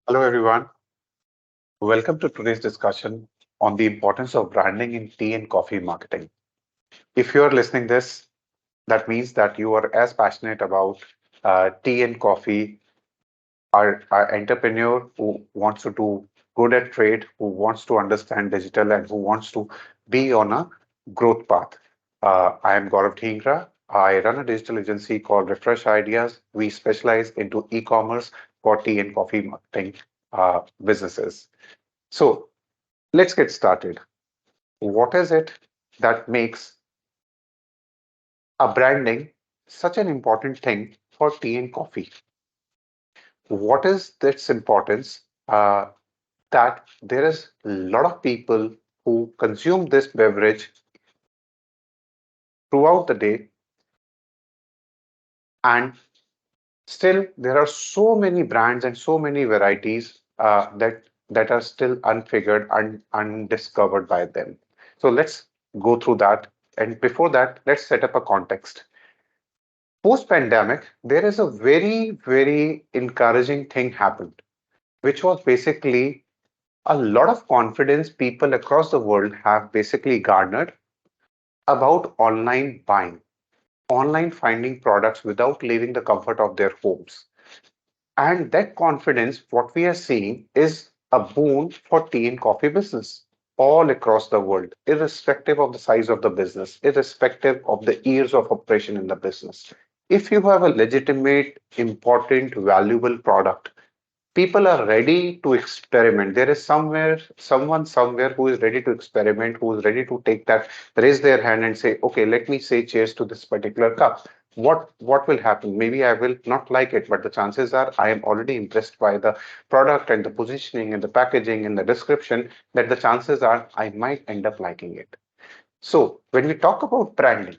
Hello, everyone. Welcome to today's discussion on the importance of branding in tea and coffee marketing. If you are listening this, that means that you are as passionate about tea and coffee, are entrepreneur who wants to do good at trade, who wants to understand digital, and who wants to be on a growth path. I am Gaurav Dhingra. I run a digital agency called Refresh Ideas. We specialize into e-commerce for tea and coffee marketing businesses. So let's get started. What is it that makes a branding such an important thing for tea and coffee? What is its importance? That there is a lot of people who consume this beverage throughout the day, and still there are so many brands and so many varieties that are still unfigured and undiscovered by them. So let's go through that. And before that, let's set up a context. Post pandemic, there is a very encouraging thing happened, which was basically a lot of confidence people across the world have basically garnered about online buying, online finding products without leaving the comfort of their homes. And that confidence, what we are seeing, is a boon for tea and coffee business all across the world, irrespective of the size of the business, irrespective of the years of operation in the business. If you have a legitimate, important, valuable product, people are ready to experiment. There is someone somewhere who is ready to experiment, who is ready to take that, raise their hand and say, okay, let me say cheers to this particular cup. What will happen? Maybe I will not like it, but the chances are I am already impressed by the product and the positioning and the packaging and the description, that the chances are I might end up liking it. So when we talk about branding,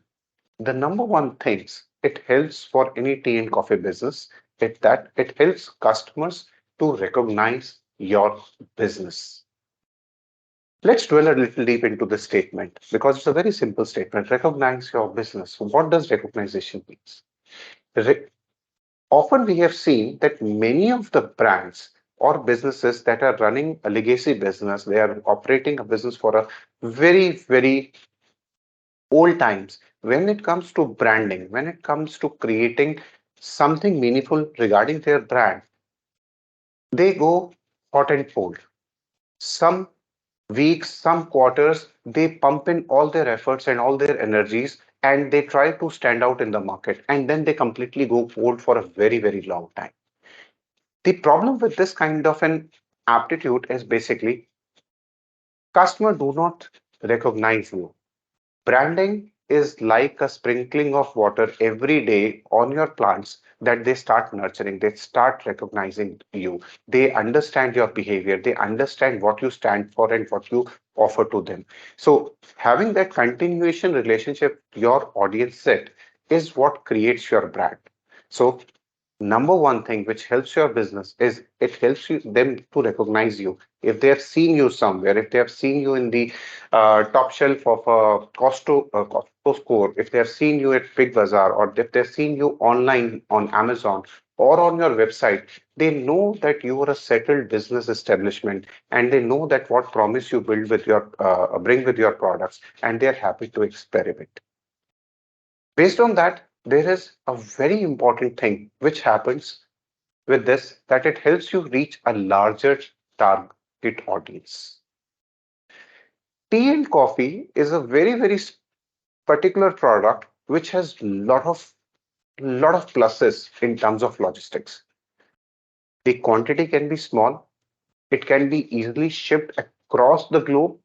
the number one things it helps for any tea and coffee business is that it helps customers to recognize your business. Let's dwell a little deep into this statement because it's a very simple statement. Recognize your business. What does recognition means? Re- Often we have seen that many of the brands or businesses that are running a legacy business, they are operating a business for a very old times. When it comes to branding, when it comes to creating something meaningful regarding their brand, they go hot and cold. Some weeks, some quarters, they pump in all their efforts and all their energies, and they try to stand out in the market, and then they completely go cold for a very long time. The problem with this kind of an aptitude is basically customer do not recognize you. Branding is like a sprinkling of water every day on your plants that they start nurturing, they start recognizing you. They understand your behavior, they understand what you stand for and what you offer to them. So, having that continuation relationship, your audience set is what creates your brand. So, number one thing which helps your business is it helps you them to recognize you. If they have seen you somewhere, if they have seen you in the top shelf of a Costco store, if they have seen you at Big Bazaar, or if they've seen you online on Amazon or on your website, they know that you are a settled business establishment, and they know that what promise you build with your bring with your products, and they're happy to experiment. Based on that, there is a very important thing which happens with this, that it helps you reach a larger target audience. Tea and coffee is a very particular product which has lot of pluses in terms of logistics. The quantity can be small, it can be easily shipped across the globe.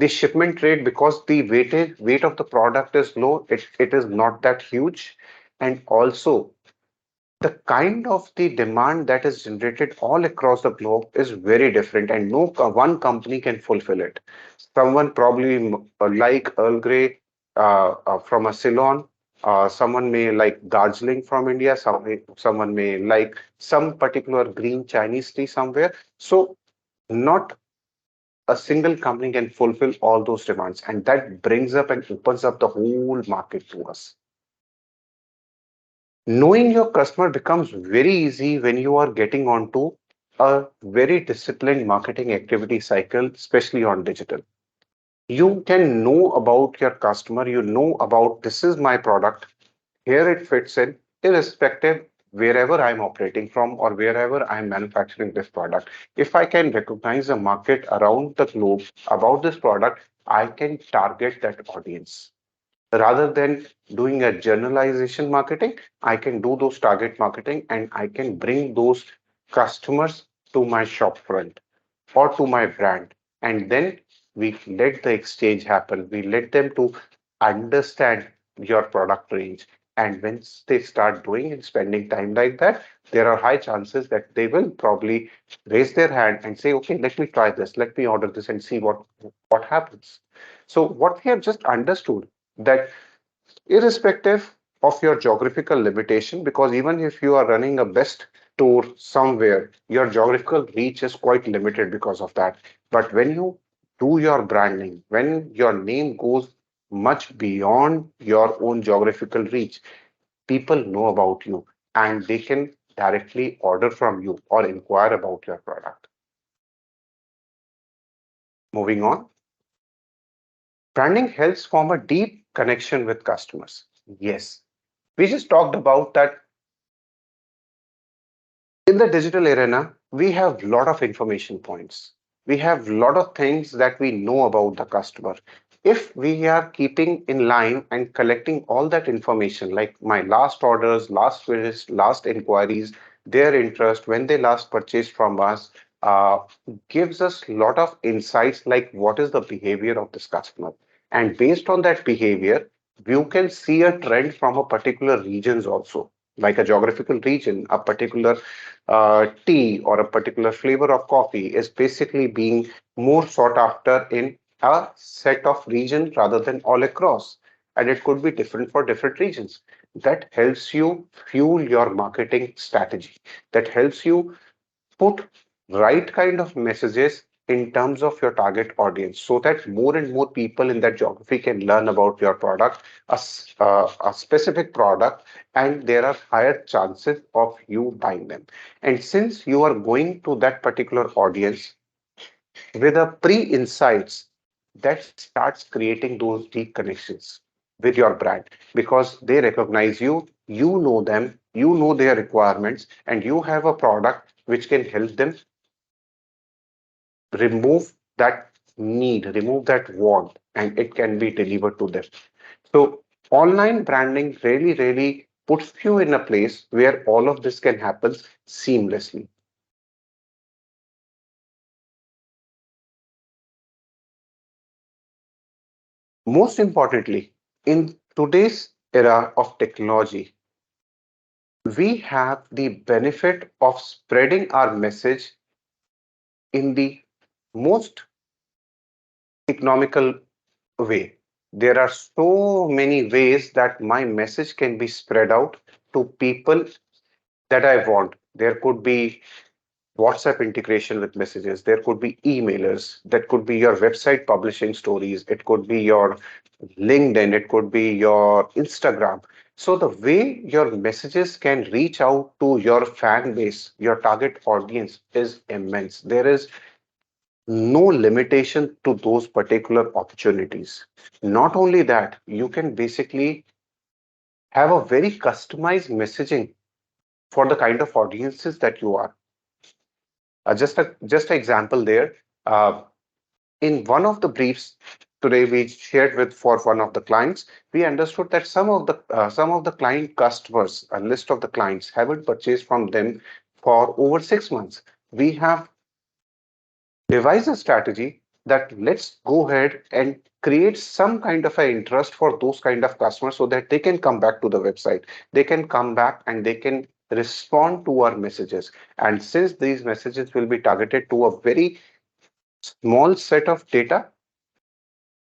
The shipment rate, because the weight of the product is low, it is not that huge. And also the kind of the demand that is generated all across the globe is very different, and no one company can fulfill it. Someone probably like Earl Grey from a Ceylon. Someone may like Darjeeling from India. Someone may like some particular green Chinese tea somewhere. So not a single company can fulfill all those demands, and that brings up and opens up the whole market to us. Knowing your customer becomes very easy when you are getting onto a very disciplined marketing activity cycle, especially on digital. You can know about your customer, you know about this is my product, here it fits in, irrespective wherever I'm operating from or wherever I'm manufacturing this product. If I can recognize a market around the globe about this product, I can target that audience. Rather than doing a generalization marketing, I can do those target marketing and I can bring those customers to my shop front or to my brand. And then we let the exchange happen. We let them to understand your product range. And once they start doing and spending time like that, there are high chances that they will probably raise their hand and say, okay, let me try this, let me order this and see what happens. So what we have just understood that irrespective of your geographical limitation, because even if you are running a best tour somewhere, your geographical reach is quite limited because of that. But when you do your branding, when your name goes much beyond your own geographical reach, people know about you and they can directly order from you or inquire about your product. Moving on, branding helps form a deep connection with customers. Yes, we just talked about that. In the digital arena, we have a lot of information points. We have a lot of things that we know about the customer. If we are keeping in line and collecting all that information, like my last orders, last visits, last inquiries, their interest, when they last purchased from us, uh, gives us a lot of insights like what is the behavior of this customer. And based on that behavior, you can see a trend from a particular regions also, like a geographical region, a particular tea or a particular flavor of coffee is basically being more sought after in a set of regions rather than all across. And it could be different for different regions. That helps you fuel your marketing strategy. That helps you put right kind of messages in terms of your target audience so that more and more people in that geography can learn about your product, a specific product, and there are higher chances of you buying them. And since you are going to that particular audience with a pre-insights, that starts creating those deep connections with your brand because they recognize you, you know them, you know their requirements, and you have a product which can help them remove that need, remove that want, and it can be delivered to them. So, online branding really, really puts you in a place where all of this can happen seamlessly. Most importantly, in today's era of technology, we have the benefit of spreading our message in the most economical way. There are so many ways that my message can be spread out to people that I want. There could be WhatsApp integration with messages. There could be emailers. That could be your website publishing stories. It could be your LinkedIn. It could be your Instagram. So the way your messages can reach out to your fan base, your target audience is immense. There is no limitation to those particular opportunities. Not only that, you can basically have a very customized messaging for the kind of audiences that you are. Just an example there. Uh, in one of the briefs today we shared with for one of the clients, we understood that some of the client customers, a list of the clients, haven't purchased from them for over 6 months. We have devise a strategy that let's go ahead and create some kind of an interest for those kind of customers so that they can come back to the website, they can come back and they can respond to our messages. And since these messages will be targeted to a very small set of data,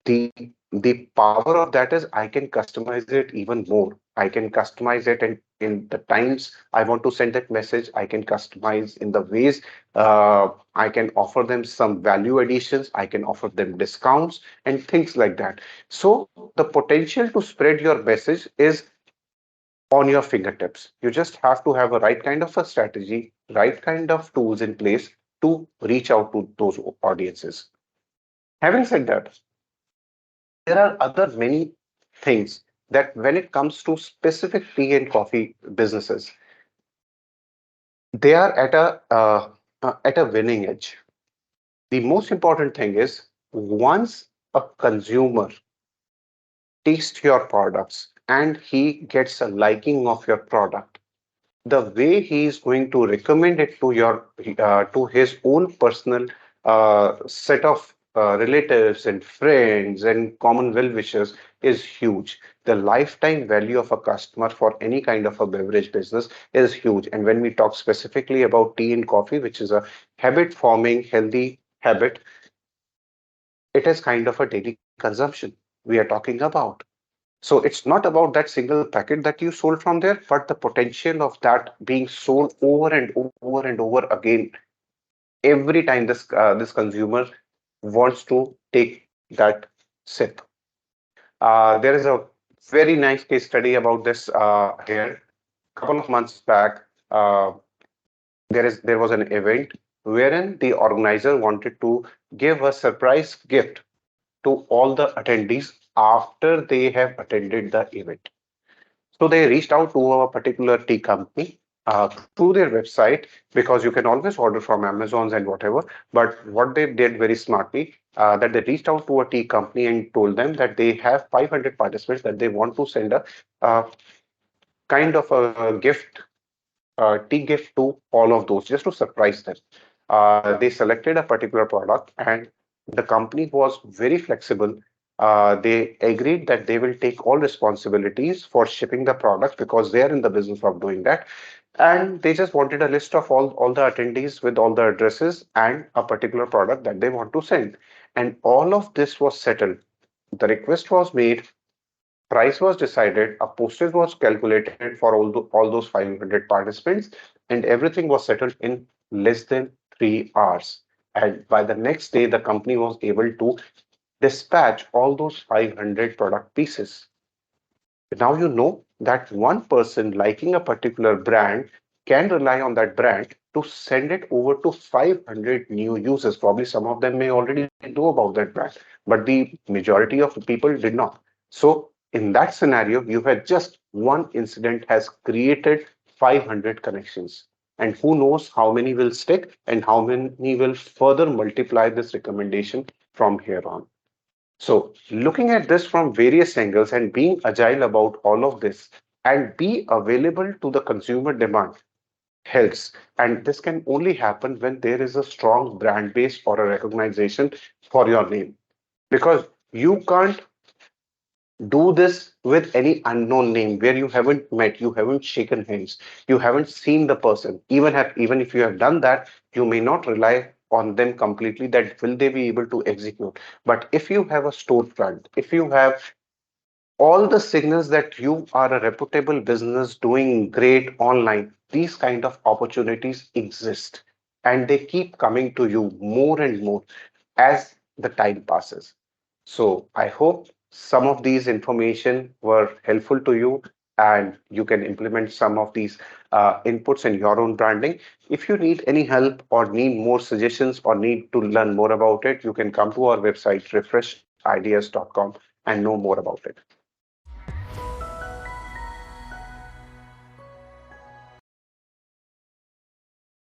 the the power of that is I can customize it even more. I can customize it in the times I want to send that message. I can customize in the ways I can offer them some value additions. I can offer them discounts and things like that. So the potential to spread your message is on your fingertips. You just have to have a right kind of a strategy, right kind of tools in place to reach out to those audiences. Having said that, there are other many things that when it comes to specific tea and coffee businesses, they are at a winning edge. The most important thing is once a consumer tastes your products and he gets a liking of your product, the way he is going to recommend it to your to his own personal set of relatives and friends and common well-wishers is huge. The lifetime value of a customer for any kind of a beverage business is huge. And when we talk specifically about tea and coffee, which is a habit forming healthy habit, it is kind of a daily consumption we are talking about. So it's not about that single packet that you sold from there, but the potential of that being sold over and over and over again every time this consumer wants to take that sip. There is a very nice case study about this here. Couple of months back, there was an event wherein the organizer wanted to give a surprise gift to all the attendees after they have attended the event. So they reached out to a particular tea company through their website because you can always order from Amazons and whatever. But what they did very smartly, that they reached out to a tea company and told them that they have 500 participants that they want to send a uh, kind of a gift, tea gift to all of those just to surprise them. They selected a particular product and the company was very flexible. They agreed that they will take all responsibilities for shipping the product because they are in the business of doing that. And they just wanted a list of all the attendees with all the addresses and a particular product that they want to send. And all of this was settled. The request was made, price was decided, a postage was calculated for all those 500 participants, and everything was settled in less than 3 hours. And by the next day, the company was able to dispatch all those 500 product pieces. Now you know that one person liking a particular brand can rely on that brand to send it over to 500 new users. Probably some of them may already know about that brand, but the majority of the people did not. So in that scenario, you had just one incident has created 500 connections. And who knows how many will stick and how many will further multiply this recommendation from here on. So, looking at this from various angles and being agile about all of this and be available to the consumer demand helps. And this can only happen when there is a strong brand base or a recognition for your name. Because you can't do this with any unknown name where you haven't met, you haven't shaken hands, you haven't seen the person. Even if you have done that, you may not rely on them completely that will they be able to execute. But if you have a storefront, if you have all the signals that you are a reputable business doing great online, these kind of opportunities exist and they keep coming to you more and more as the time passes. So I hope some of these information were helpful to you and you can implement some of these inputs in your own branding. If you need any help or need more suggestions or need to learn more about it, you can come to our website refreshideas.com and know more about it.